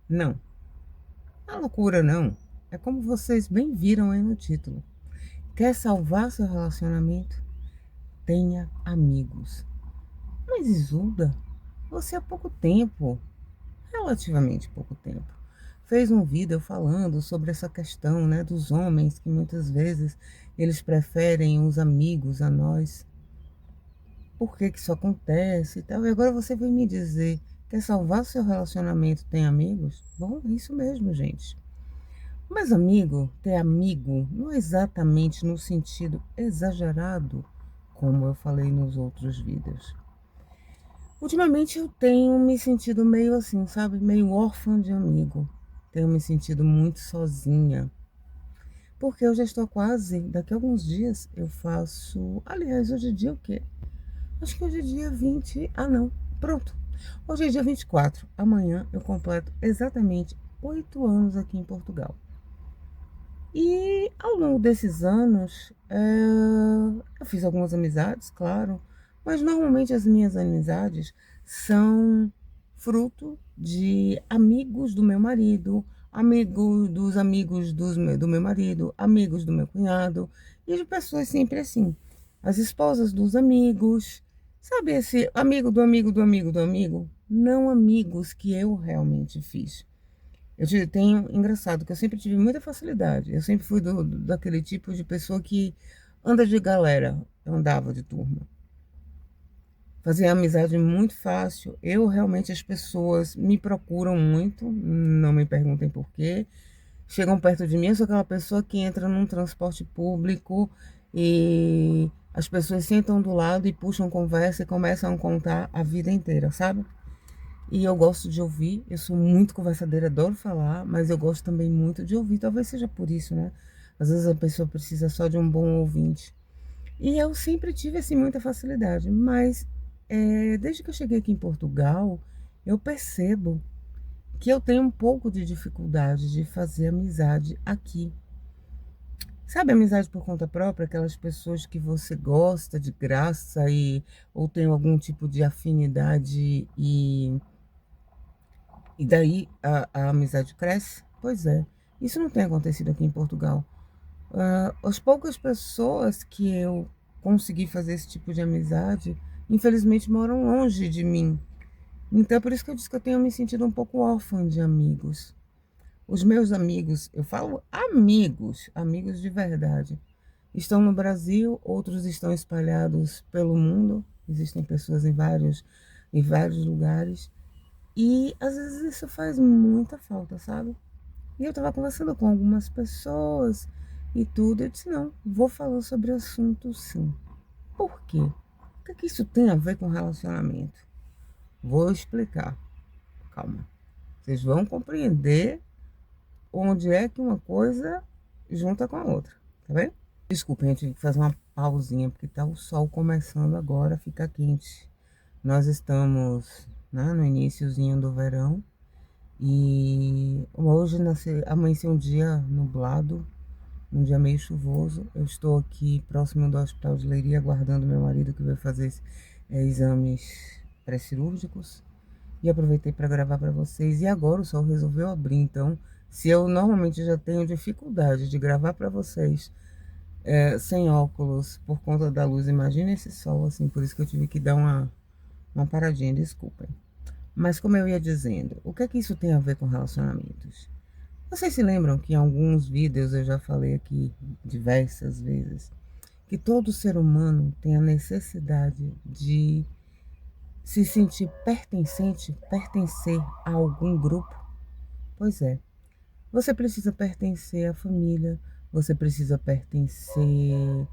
Não, a loucura não. É como vocês bem viram aí no título. Quer salvar seu relacionamento? Tenha amigos. Mas Isolda, você há pouco tempo, relativamente pouco tempo, fez um vídeo falando sobre essa questão, né, dos homens que muitas vezes eles preferem os amigos a nós. Por que que isso acontece e tal? E agora você vem me dizer, quer salvar seu relacionamento, tem amigos? Bom, é isso mesmo, gente. Mas amigo, ter amigo, não é exatamente no sentido exagerado, como eu falei nos outros vídeos. Ultimamente eu tenho me sentido meio assim, sabe? Meio órfã de amigo. Tenho me sentido muito sozinha. Porque eu já estou quase, daqui a alguns dias eu faço. Aliás, hoje é dia o quê? Acho que hoje é dia 20. Ah, não. Pronto. Hoje é dia 24. Amanhã eu completo exatamente 8 anos aqui em Portugal. E ao longo desses anos, eu fiz algumas amizades, claro, mas normalmente as minhas amizades são fruto de amigos do meu marido, amigos dos amigos do meu marido, amigos do meu cunhado, e de pessoas sempre assim. As esposas dos amigos, sabe esse amigo do amigo do amigo do amigo? Não amigos que eu realmente fiz. Tenho, engraçado, que eu sempre tive muita facilidade. Eu sempre fui daquele tipo de pessoa que anda de galera. Eu andava de turma. Fazia amizade muito fácil. Eu realmente, as pessoas me procuram muito, não me perguntem por quê. Chegam perto de mim, eu sou aquela pessoa que entra num transporte público e as pessoas sentam do lado e puxam conversa e começam a contar a vida inteira, sabe? E eu gosto de ouvir, eu sou muito conversadeira, adoro falar, mas eu gosto também muito de ouvir, talvez seja por isso, né? Às vezes a pessoa precisa só de um bom ouvinte. E eu sempre tive, assim, muita facilidade, mas desde que eu cheguei aqui em Portugal, eu percebo que eu tenho um pouco de dificuldade de fazer amizade aqui. Sabe, amizade por conta própria, aquelas pessoas que você gosta de graça e ou tem algum tipo de afinidade e daí a amizade cresce? Pois é, isso não tem acontecido aqui em Portugal. As poucas pessoas que eu consegui fazer esse tipo de amizade, infelizmente moram longe de mim. Então, é por isso que eu disse que eu tenho me sentido um pouco órfã de amigos. Os meus amigos, eu falo amigos, amigos de verdade, estão no Brasil, outros estão espalhados pelo mundo. Existem pessoas em vários lugares. E às vezes isso faz muita falta, sabe? E eu estava conversando com algumas pessoas e tudo. Eu disse, não, vou falar sobre o assunto sim. Por quê? O que é que isso tem a ver com relacionamento? Vou explicar. Calma. Vocês vão compreender onde é que uma coisa junta com a outra. Tá bem? Desculpem, eu tive que fazer uma pausinha, porque tá o sol começando agora a ficar quente. Nós estamos, né, no iniciozinho do verão. E hoje amanheceu um dia nublado, um dia meio chuvoso. Eu estou aqui próximo do Hospital de Leiria, aguardando meu marido que vai fazer exames pré-cirúrgicos. E aproveitei para gravar para vocês. E agora o sol resolveu abrir. Então, se eu normalmente já tenho dificuldade de gravar para vocês sem óculos por conta da luz, imagina esse sol assim. Por isso que eu tive que dar uma paradinha, desculpem. Mas como eu ia dizendo, o que é que isso tem a ver com relacionamentos? Vocês se lembram que em alguns vídeos eu já falei aqui diversas vezes que todo ser humano tem a necessidade de se sentir pertencente, pertencer a algum grupo? Pois é, você precisa pertencer à família, você precisa pertencer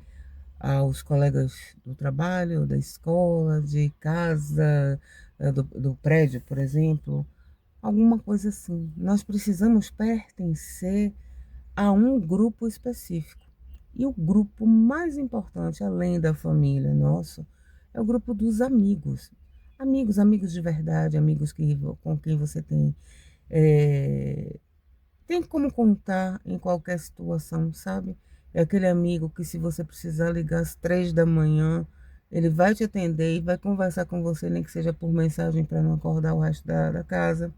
aos colegas do trabalho, da escola, de casa, do prédio, por exemplo. Alguma coisa assim. Nós precisamos pertencer a um grupo específico. E o grupo mais importante, além da família nosso, é o grupo dos amigos. Amigos, amigos de verdade, amigos com quem você é, tem como contar em qualquer situação, sabe? É aquele amigo que se você precisar ligar às 3 da manhã, ele vai te atender e vai conversar com você, nem que seja por mensagem para não acordar o resto da casa.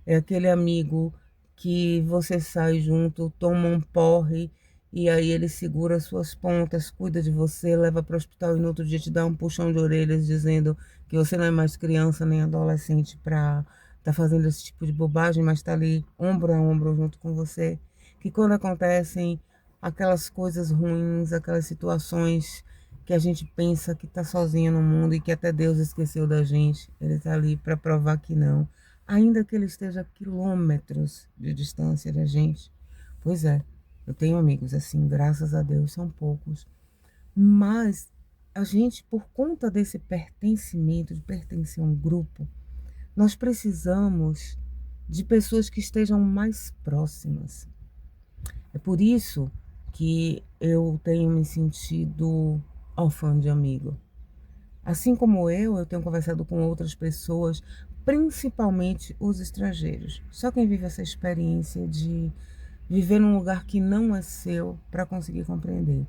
É aquele amigo que você sai junto, toma um porre e aí ele segura as suas pontas, cuida de você, leva para o hospital e no outro dia te dá um puxão de orelhas dizendo que você não é mais criança nem adolescente para estar fazendo esse tipo de bobagem, mas está ali ombro a ombro junto com você. Que quando acontecem aquelas coisas ruins, aquelas situações que a gente pensa que está sozinho no mundo e que até Deus esqueceu da gente, ele está ali para provar que não, ainda que ele esteja a quilômetros de distância da gente. Pois é, eu tenho amigos assim, graças a Deus, são poucos, mas a gente, por conta desse pertencimento, de pertencer a um grupo, nós precisamos de pessoas que estejam mais próximas. É por isso que eu tenho me sentido órfã de amigo. Assim como eu tenho conversado com outras pessoas, principalmente os estrangeiros. Só quem vive essa experiência de viver num lugar que não é seu para conseguir compreender.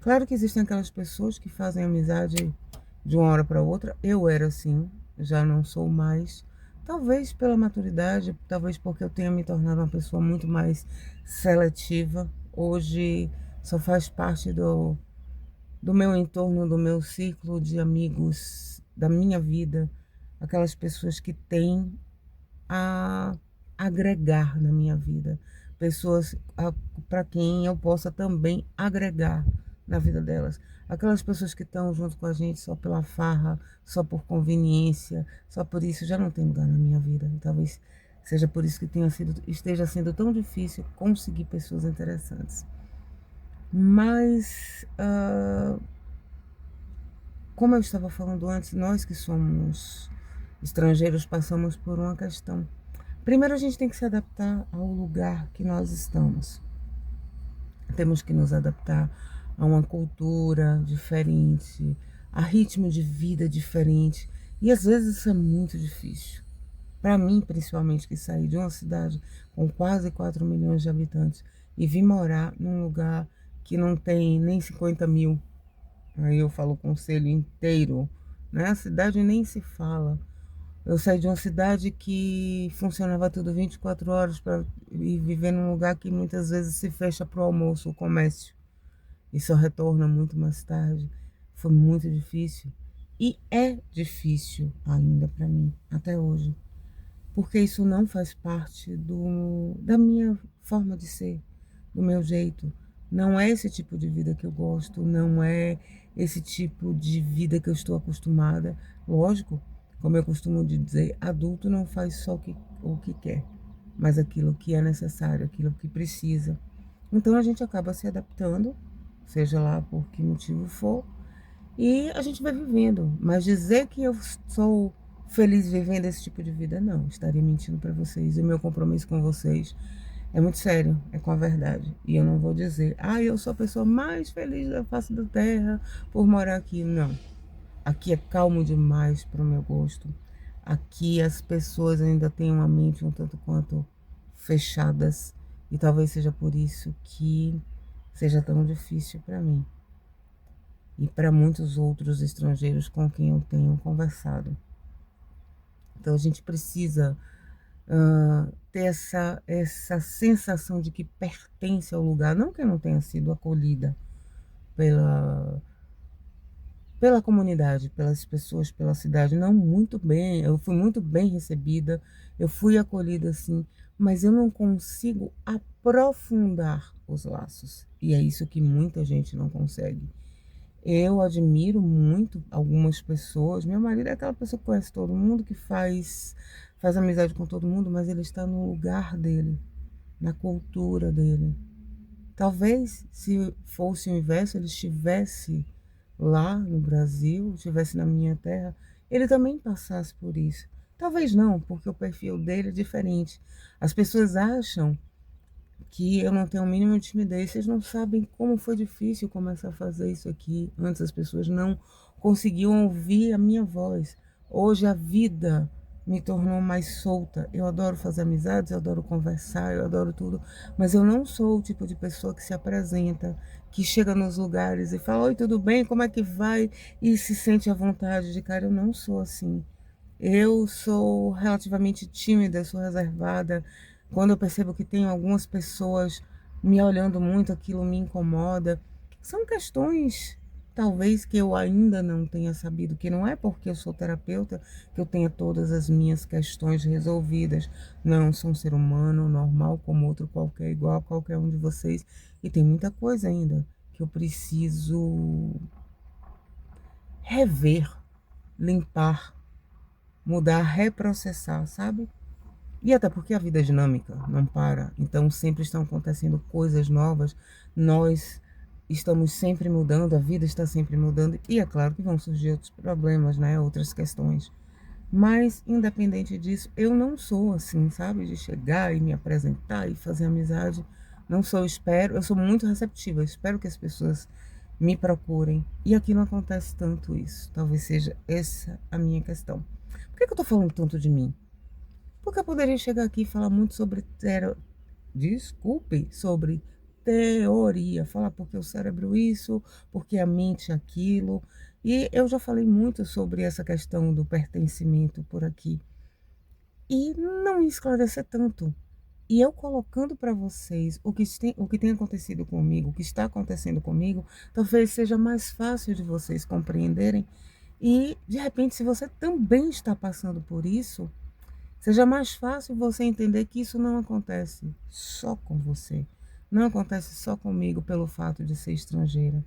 Claro que existem aquelas pessoas que fazem amizade de uma hora para outra. Eu era assim, já não sou mais. Talvez pela maturidade, talvez porque eu tenha me tornado uma pessoa muito mais seletiva. Hoje só faz parte do meu entorno, do meu círculo de amigos, da minha vida, aquelas pessoas que têm a agregar na minha vida, pessoas para quem eu possa também agregar na vida delas. Aquelas pessoas que estão junto com a gente só pela farra, só por conveniência, só por isso já não tem lugar na minha vida. E talvez seja por isso que esteja sendo tão difícil conseguir pessoas interessantes. Mas como eu estava falando antes, nós que somos estrangeiros passamos por uma questão. Primeiro, a gente tem que se adaptar ao lugar que nós estamos. Temos que nos adaptar a uma cultura diferente, a ritmo de vida diferente. E às vezes isso é muito difícil. Para mim, principalmente, que saí de uma cidade com quase 4 milhões de habitantes e vim morar num lugar que não tem nem 50 mil. Aí eu falo o conselho inteiro, né? A cidade nem se fala. Eu saí de uma cidade que funcionava tudo 24 horas para ir viver num lugar que muitas vezes se fecha para o almoço, o comércio, e só retorna muito mais tarde. Foi muito difícil. E é difícil ainda para mim, até hoje. Porque isso não faz parte da minha forma de ser, do meu jeito. Não é esse tipo de vida que eu gosto, não é esse tipo de vida que eu estou acostumada. Lógico, como eu costumo dizer, adulto não faz só o que quer, mas aquilo que é necessário, aquilo que precisa. Então a gente acaba se adaptando, seja lá por que motivo for, e a gente vai vivendo. Mas dizer que eu sou feliz vivendo esse tipo de vida, não. Estaria mentindo para vocês. E o meu compromisso com vocês é muito sério, é com a verdade. E eu não vou dizer, eu sou a pessoa mais feliz da face da terra por morar aqui. Não. Aqui é calmo demais para o meu gosto. Aqui as pessoas ainda têm uma mente um tanto quanto fechadas. E talvez seja por isso que seja tão difícil para mim e para muitos outros estrangeiros com quem eu tenho conversado. Então a gente precisa ter essa sensação de que pertence ao lugar, não que eu não tenha sido acolhida pela, pela comunidade, pelas pessoas, pela cidade, não, muito bem, eu fui muito bem recebida, eu fui acolhida sim, mas eu não consigo aprofundar os laços, e é isso que muita gente não consegue. Eu admiro muito algumas pessoas. Meu marido é aquela pessoa que conhece todo mundo, que faz amizade com todo mundo, mas ele está no lugar dele, na cultura dele. Talvez, se fosse o inverso, ele estivesse lá no Brasil, estivesse na minha terra, ele também passasse por isso. Talvez não, porque o perfil dele é diferente. As pessoas acham que eu não tenho o mínimo de timidez. Vocês não sabem como foi difícil começar a fazer isso aqui. Antes as pessoas não conseguiam ouvir a minha voz. Hoje a vida me tornou mais solta. Eu adoro fazer amizades, eu adoro conversar, eu adoro tudo. Mas eu não sou o tipo de pessoa que se apresenta, que chega nos lugares e fala, oi, tudo bem? Como é que vai? E se sente à vontade de cara. Eu não sou assim. Eu sou relativamente tímida, sou reservada. Quando eu percebo que tem algumas pessoas me olhando muito, aquilo me incomoda. São questões, talvez, que eu ainda não tenha sabido, que não é porque eu sou terapeuta que eu tenha todas as minhas questões resolvidas. Não, sou um ser humano normal como outro qualquer, igual a qualquer um de vocês. E tem muita coisa ainda que eu preciso rever, limpar, mudar, reprocessar, sabe? E até porque a vida é dinâmica, não para. Então sempre estão acontecendo coisas novas. Nós estamos sempre mudando, a vida está sempre mudando. E é claro que vão surgir outros problemas, né? Outras questões. Mas, independente disso, eu não sou assim, sabe? De chegar e me apresentar e fazer amizade. Não sou, espero. Eu sou muito receptiva. Eu espero que as pessoas me procurem. E aqui não acontece tanto isso. Talvez seja essa a minha questão. Por que eu tô falando tanto de mim? Porque eu poderia chegar aqui e falar muito sobre sobre teoria, falar porque o cérebro isso, porque a mente aquilo. E eu já falei muito sobre essa questão do pertencimento por aqui. E não esclarecer tanto. E eu colocando para vocês o que tem acontecido comigo, o que está acontecendo comigo, talvez seja mais fácil de vocês compreenderem. E, de repente, se você também está passando por isso, seja mais fácil você entender que isso não acontece só com você. Não acontece só comigo pelo fato de ser estrangeira.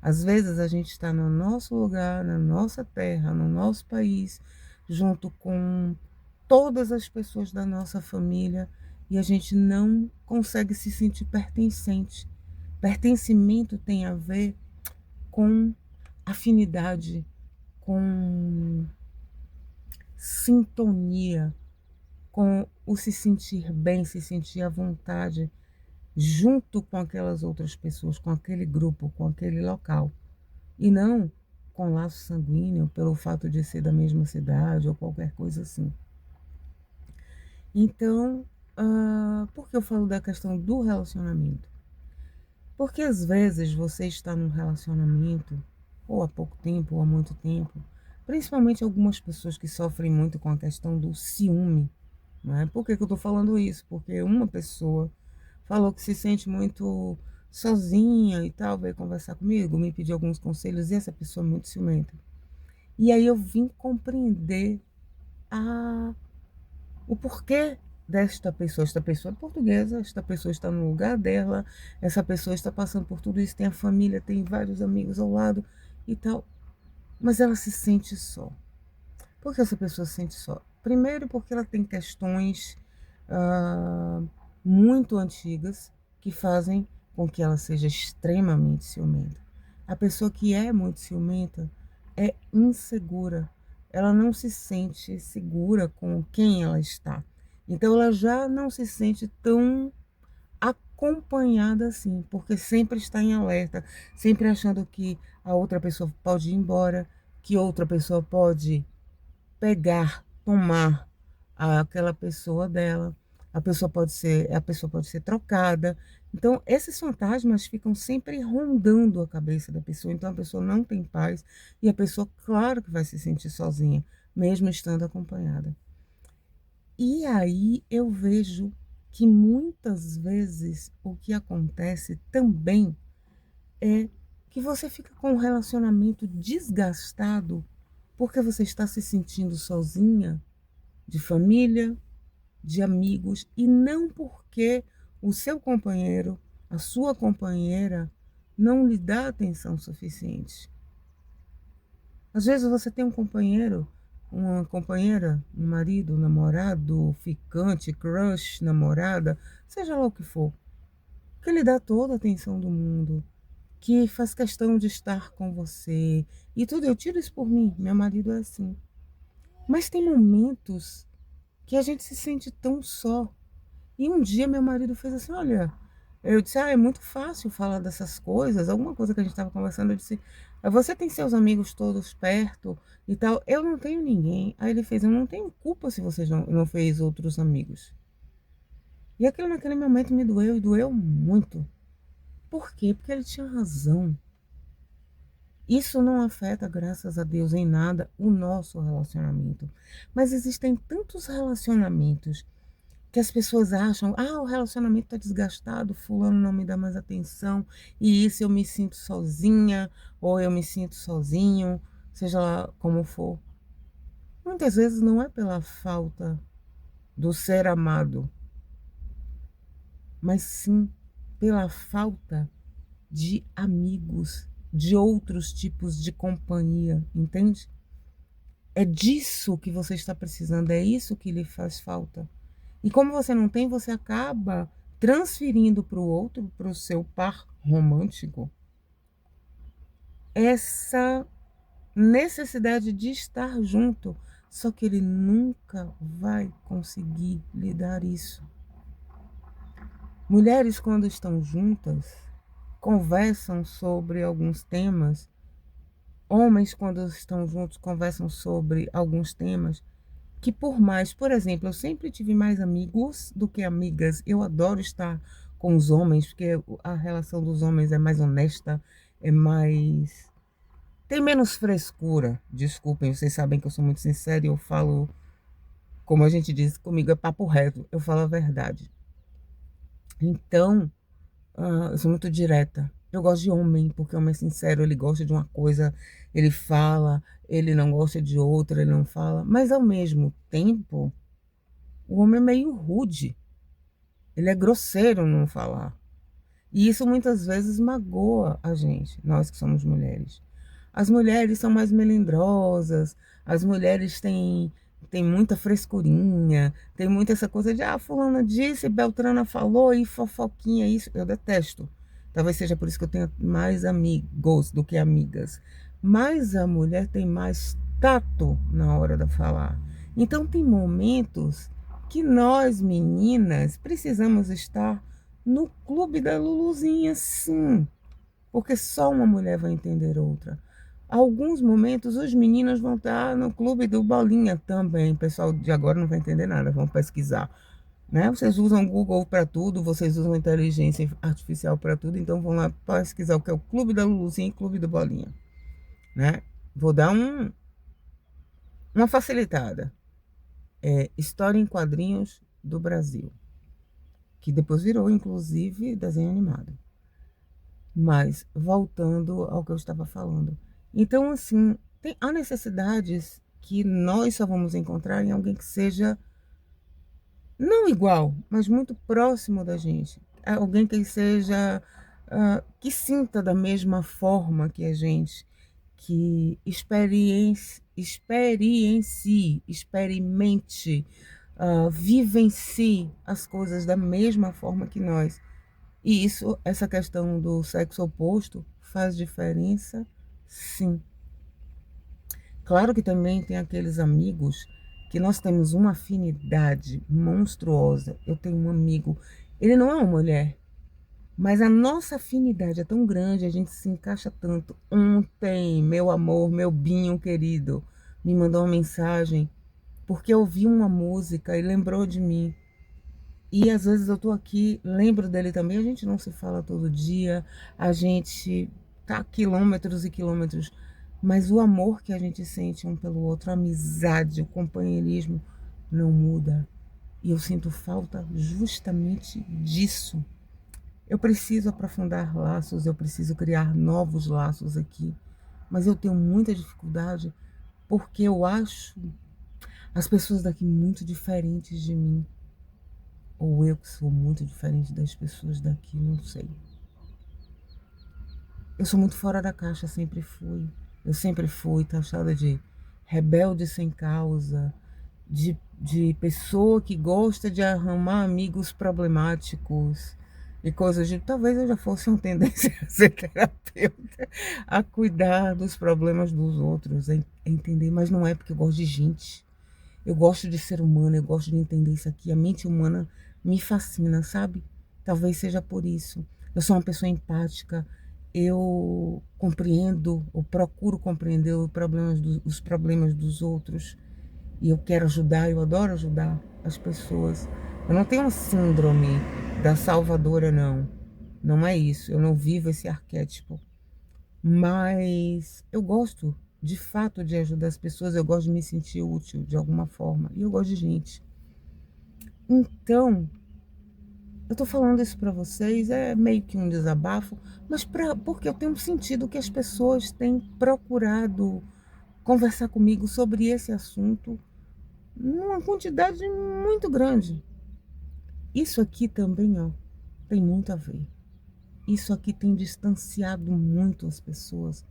Às vezes a gente está no nosso lugar, na nossa terra, no nosso país, junto com todas as pessoas da nossa família e a gente não consegue se sentir pertencente. Pertencimento tem a ver com afinidade, com sintonia, com o se sentir bem, se sentir à vontade, junto com aquelas outras pessoas, com aquele grupo, com aquele local. E não com laço sanguíneo, pelo fato de ser da mesma cidade ou qualquer coisa assim. Então, por que eu falo da questão do relacionamento? Porque às vezes você está num relacionamento, ou há pouco tempo, ou há muito tempo, principalmente algumas pessoas que sofrem muito com a questão do ciúme. Não é? Por que eu estou falando isso? Porque uma pessoa falou que se sente muito sozinha e tal, veio conversar comigo, me pediu alguns conselhos, e essa pessoa é muito ciumenta. E aí eu vim compreender a, o porquê desta pessoa. Esta pessoa é portuguesa, esta pessoa está no lugar dela, essa pessoa está passando por tudo isso, tem a família, tem vários amigos ao lado e tal, mas ela se sente só. Por que essa pessoa se sente só? Primeiro, porque ela tem questões ah, muito antigas que fazem com que ela seja extremamente ciumenta. A pessoa que é muito ciumenta é insegura. Ela não se sente segura com quem ela está. Então, ela já não se sente tão acompanhada assim, porque sempre está em alerta, sempre achando que a outra pessoa pode ir embora, que outra pessoa pode pegar, tomar aquela pessoa dela. A pessoa pode ser trocada. Então, esses fantasmas ficam sempre rondando a cabeça da pessoa. Então, a pessoa não tem paz e a pessoa, claro que vai se sentir sozinha, mesmo estando acompanhada. E aí eu vejo que muitas vezes o que acontece também é que você fica com um relacionamento desgastado porque você está se sentindo sozinha, de família, de amigos, e não porque o seu companheiro, a sua companheira, não lhe dá atenção suficiente. Às vezes você tem um companheiro, uma companheira, um marido, um namorado, ficante, crush, namorada, seja lá o que for, que lhe dá toda a atenção do mundo, que faz questão de estar com você. E tudo, eu tiro isso por mim, meu marido é assim. Mas tem momentos que a gente se sente tão só. E um dia meu marido fez assim, olha, eu disse, é muito fácil falar dessas coisas, alguma coisa que a gente estava conversando, eu disse, você tem seus amigos todos perto e tal, eu não tenho ninguém. Aí ele fez, eu não tenho culpa se você não fez outros amigos. E aquilo naquele momento me doeu e doeu muito. Por quê? Porque ele tinha razão. Isso não afeta, graças a Deus, em nada o nosso relacionamento. Mas existem tantos relacionamentos que as pessoas acham, o relacionamento está desgastado, fulano não me dá mais atenção, e isso eu me sinto sozinha, ou eu me sinto sozinho, seja lá como for. Muitas vezes não é pela falta do ser amado, mas sim pela falta de amigos, de outros tipos de companhia, entende? É disso que você está precisando, é isso que lhe faz falta. E como você não tem, você acaba transferindo para o outro, para o seu par romântico, essa necessidade de estar junto. Só que ele nunca vai conseguir lhe dar isso. Mulheres, quando estão juntas, conversam sobre alguns temas. Homens, quando estão juntos, conversam sobre alguns temas que, por exemplo, eu sempre tive mais amigos do que amigas. Eu adoro estar com os homens, porque a relação dos homens é mais honesta, é mais... tem menos frescura. Desculpem, vocês sabem que eu sou muito sincera e eu falo, como a gente diz comigo, é papo reto, eu falo a verdade. Então, eu sou muito direta. Eu gosto de homem, porque homem é sincero, ele gosta de uma coisa, ele fala, ele não gosta de outra, ele não fala. Mas ao mesmo tempo, o homem é meio rude. Ele é grosseiro no falar. E isso muitas vezes magoa a gente, nós que somos mulheres. As mulheres são mais melindrosas, as mulheres têm muita frescurinha, tem muita essa coisa de, fulana disse, Beltrana falou, e fofoquinha, isso. Eu detesto. Talvez seja por isso que eu tenho mais amigos do que amigas. Mas a mulher tem mais tato na hora de falar. Então tem momentos que nós, meninas, precisamos estar no clube da Luluzinha, sim. Porque só uma mulher vai entender outra. Alguns momentos os meninos vão estar no clube do Bolinha também. O pessoal de agora não vai entender nada, vão pesquisar. Né? Vocês usam o Google para tudo, vocês usam inteligência artificial para tudo, então vão lá pesquisar o que é o Clube da Luluzinha e o Clube do Bolinha. Né? Vou dar uma facilitada. História em quadrinhos do Brasil, que depois virou, inclusive, desenho animado. Mas, voltando ao que eu estava falando. Então, assim, há necessidades que nós só vamos encontrar em alguém que seja, não igual, mas muito próximo da gente. Alguém que seja, que sinta da mesma forma que a gente, que experimente, vivencie as coisas da mesma forma que nós. E isso, essa questão do sexo oposto faz diferença, sim. Claro que também tem aqueles amigos que nós temos uma afinidade monstruosa. Eu tenho um amigo, ele não é uma mulher, mas a nossa afinidade é tão grande, a gente se encaixa tanto. Ontem, meu amor, meu binho querido, me mandou uma mensagem porque ouviu uma música e lembrou de mim. E às vezes eu tô aqui, lembro dele também, a gente não se fala todo dia, a gente tá a quilômetros e quilômetros, mas o amor que a gente sente um pelo outro, a amizade, o companheirismo não muda. E eu sinto falta justamente disso. Eu preciso aprofundar laços, eu preciso criar novos laços aqui, mas eu tenho muita dificuldade porque eu acho as pessoas daqui muito diferentes de mim. Ou eu que sou muito diferente das pessoas daqui, não sei. Eu sou muito fora da caixa, sempre fui. Eu sempre fui taxada de rebelde sem causa, de pessoa que gosta de arrumar amigos problemáticos e coisas de... Talvez eu já fosse uma tendência a ser terapeuta, a cuidar dos problemas dos outros, a entender, mas não é porque eu gosto de gente. Eu gosto de ser humano, eu gosto de entender isso aqui. A mente humana me fascina, sabe? Talvez seja por isso. Eu sou uma pessoa empática, eu compreendo, ou procuro compreender os problemas dos outros. E eu quero ajudar, eu adoro ajudar as pessoas. Eu não tenho uma síndrome da salvadora, não. Não é isso, eu não vivo esse arquétipo. Mas eu gosto, de fato, de ajudar as pessoas, eu gosto de me sentir útil de alguma forma, e eu gosto de gente. Então, eu tô falando isso para vocês, é meio que um desabafo, mas porque eu tenho sentido que as pessoas têm procurado conversar comigo sobre esse assunto numa quantidade muito grande. Isso aqui também, ó, tem muito a ver. Isso aqui tem distanciado muito as pessoas.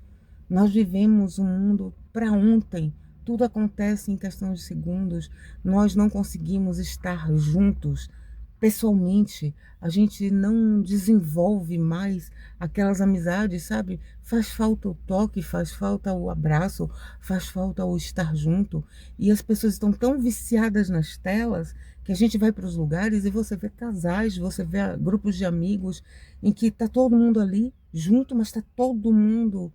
Nós vivemos um mundo para ontem. Tudo acontece em questão de segundos. Nós não conseguimos estar juntos pessoalmente. A gente não desenvolve mais aquelas amizades, sabe? Faz falta o toque, faz falta o abraço, faz falta o estar junto. E as pessoas estão tão viciadas nas telas que a gente vai para os lugares e você vê casais, você vê grupos de amigos em que está todo mundo ali junto, mas está todo mundo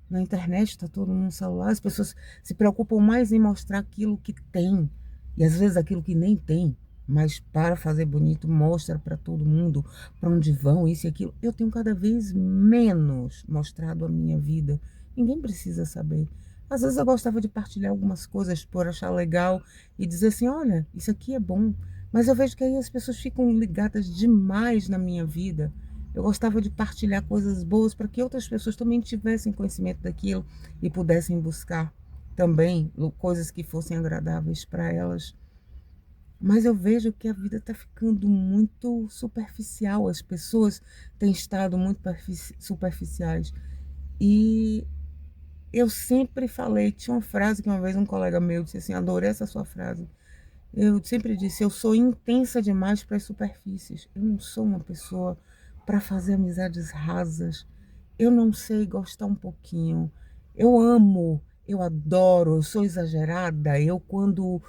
na internet, está todo mundo no celular, as pessoas se preocupam mais em mostrar aquilo que tem, e às vezes aquilo que nem tem, mas para fazer bonito, mostra para todo mundo para onde vão, isso e aquilo. Eu tenho cada vez menos mostrado a minha vida. Ninguém precisa saber. Às vezes eu gostava de partilhar algumas coisas por achar legal e dizer assim, olha, isso aqui é bom. Mas eu vejo que aí as pessoas ficam ligadas demais na minha vida. Eu gostava de partilhar coisas boas para que outras pessoas também tivessem conhecimento daquilo e pudessem buscar também coisas que fossem agradáveis para elas. Mas eu vejo que a vida está ficando muito superficial, as pessoas têm estado muito superficiais. E eu sempre falei, tinha uma frase que uma vez um colega meu disse assim, adorei essa sua frase. Eu sempre disse, eu sou intensa demais para as superfícies. Eu não sou uma pessoa para fazer amizades rasas. Eu não sei gostar um pouquinho. Eu amo, eu adoro, eu sou exagerada. Eu quando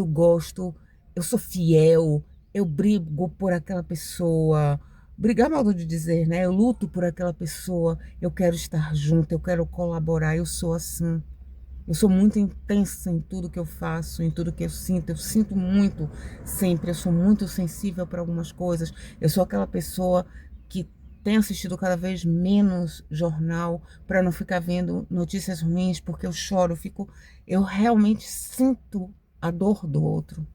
gosto, eu sou fiel. Eu brigo por aquela pessoa. Brigar, modo de dizer, né? Eu luto por aquela pessoa. Eu quero estar junto, eu quero colaborar. Eu sou assim. Eu sou muito intensa em tudo que eu faço, em tudo que eu sinto. Eu sinto muito sempre. Eu sou muito sensível para algumas coisas. Eu sou aquela pessoa que tem assistido cada vez menos jornal para não ficar vendo notícias ruins, porque eu choro, eu realmente sinto a dor do outro.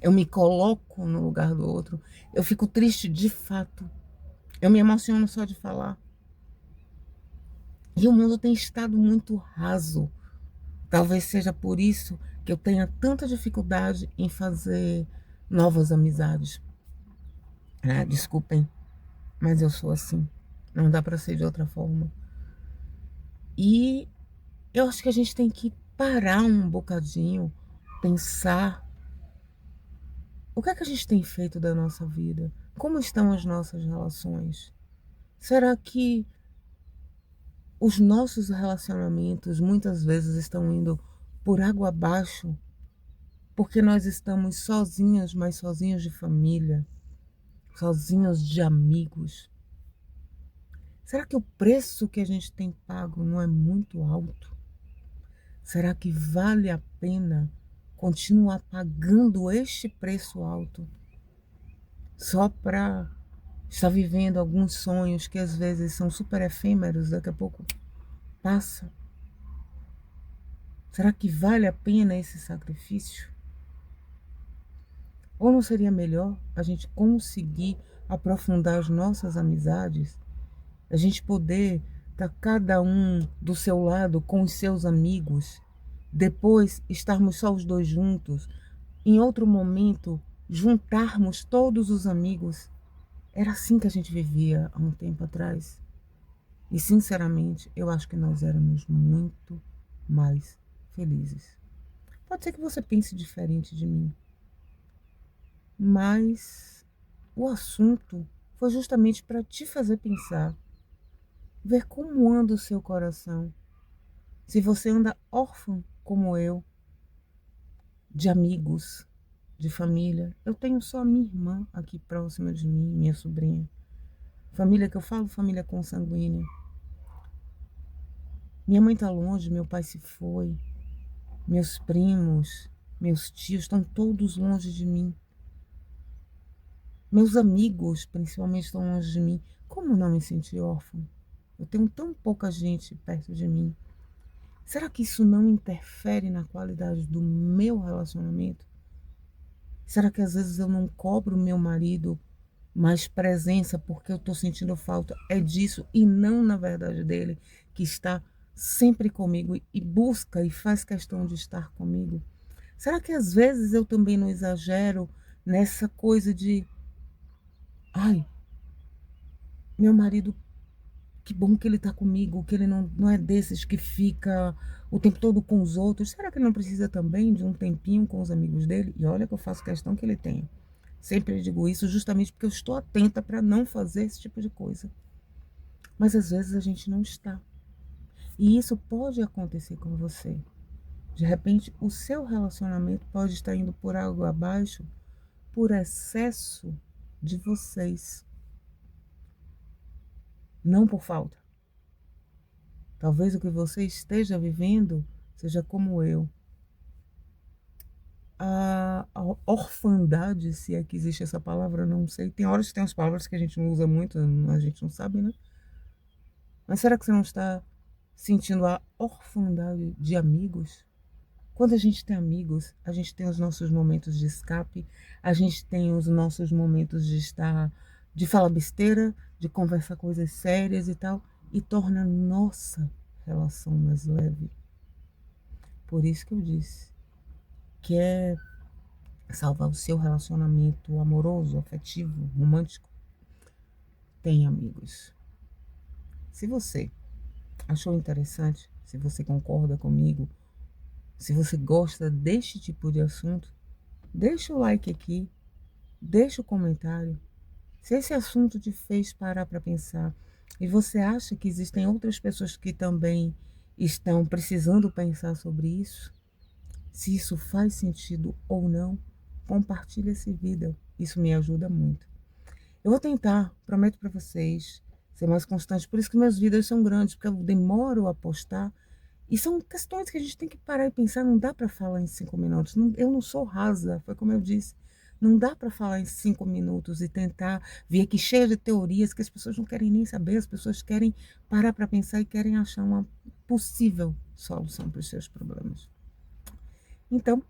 Eu me coloco no lugar do outro. Eu fico triste de fato. Eu me emociono só de falar. E o mundo tem estado muito raso. Talvez seja por isso que eu tenha tanta dificuldade em fazer novas amizades. Ah, desculpem, mas eu sou assim. Não dá para ser de outra forma. E eu acho que a gente tem que parar um bocadinho, pensar o que é que a gente tem feito da nossa vida? Como estão as nossas relações? Será que os nossos relacionamentos muitas vezes estão indo por água abaixo porque nós estamos sozinhos, mas sozinhos de família, sozinhos de amigos? Será que o preço que a gente tem pago não é muito alto? Será que vale a pena continuar pagando este preço alto só para estar vivendo alguns sonhos que às vezes são super efêmeros, daqui a pouco passa? Será que vale a pena esse sacrifício? Ou não seria melhor a gente conseguir aprofundar as nossas amizades, a gente poder estar cada um do seu lado com os seus amigos, depois estarmos só os dois juntos, em outro momento juntarmos todos os amigos? Era assim que a gente vivia há um tempo atrás. E sinceramente, eu acho que nós éramos muito mais felizes. Pode ser que você pense diferente de mim, mas o assunto foi justamente para te fazer pensar, ver como anda o seu coração. Se você anda órfão como eu, de amigos, de família. Eu tenho só a minha irmã aqui próxima de mim, minha sobrinha. Família que eu falo, família consanguínea. Minha mãe está longe, meu pai se foi, meus primos, meus tios estão todos longe de mim. Meus amigos, principalmente, estão longe de mim. Como não me sentir órfã? Eu tenho tão pouca gente perto de mim. Será que isso não interfere na qualidade do meu relacionamento? Será que às vezes eu não cobro meu marido mais presença porque eu estou sentindo falta é disso e não na verdade dele, que está sempre comigo e busca e faz questão de estar comigo? Será que às vezes eu também não exagero nessa coisa de, ai, meu marido, que bom que ele está comigo, que ele não é desses que fica o tempo todo com os outros. Será que ele não precisa também de um tempinho com os amigos dele? E olha que eu faço questão que ele tenha. Sempre digo isso justamente porque eu estou atenta para não fazer esse tipo de coisa. Mas às vezes a gente não está. E isso pode acontecer com você. De repente, o seu relacionamento pode estar indo por água abaixo por excesso de vocês, não por falta. Talvez o que você esteja vivendo seja como eu. A orfandade, se é que existe essa palavra, não sei. Tem horas que tem umas palavras que a gente não usa muito, a gente não sabe, né? Mas será que você não está sentindo a orfandade de amigos? Quando a gente tem amigos, a gente tem os nossos momentos de escape, a gente tem os nossos momentos de estar, de falar besteira, de conversar coisas sérias e tal, e torna a nossa relação mais leve. Por isso que eu disse, quer salvar o seu relacionamento amoroso, afetivo, romântico? Tem amigos. Se você achou interessante, se você concorda comigo, se você gosta deste tipo de assunto, deixa o like aqui, deixa o comentário. Se esse assunto te fez parar para pensar e você acha que existem outras pessoas que também estão precisando pensar sobre isso, se isso faz sentido ou não, compartilhe esse vídeo. Isso me ajuda muito. Eu vou tentar, prometo para vocês, ser mais constante. Por isso que meus vídeos são grandes, porque eu demoro a postar. E são questões que a gente tem que parar e pensar. Não dá para falar em 5 minutos. Eu não sou rasa, foi como eu disse. Não dá para falar em 5 minutos e tentar vir aqui cheia de teorias que as pessoas não querem nem saber. As pessoas querem parar para pensar e querem achar uma possível solução para os seus problemas. Então,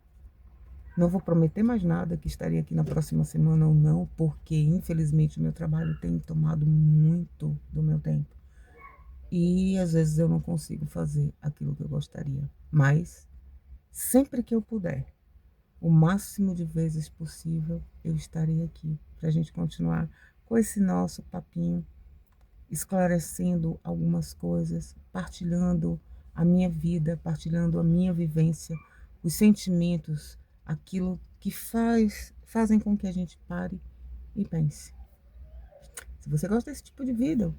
não vou prometer mais nada que estaria aqui na próxima semana ou não, porque infelizmente o meu trabalho tem tomado muito do meu tempo. E às vezes eu não consigo fazer aquilo que eu gostaria. Mas sempre que eu puder, o máximo de vezes possível, eu estarei aqui para a gente continuar com esse nosso papinho, esclarecendo algumas coisas, partilhando a minha vida, partilhando a minha vivência, os sentimentos, aquilo que fazem com que a gente pare e pense. Se você gosta desse tipo de vida,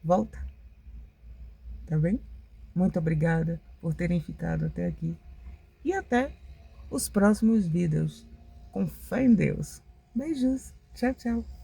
volta, tá bem? Muito obrigada por terem ficado até aqui. E até os próximos vídeos. Com fé em Deus. Beijos. Tchau, tchau.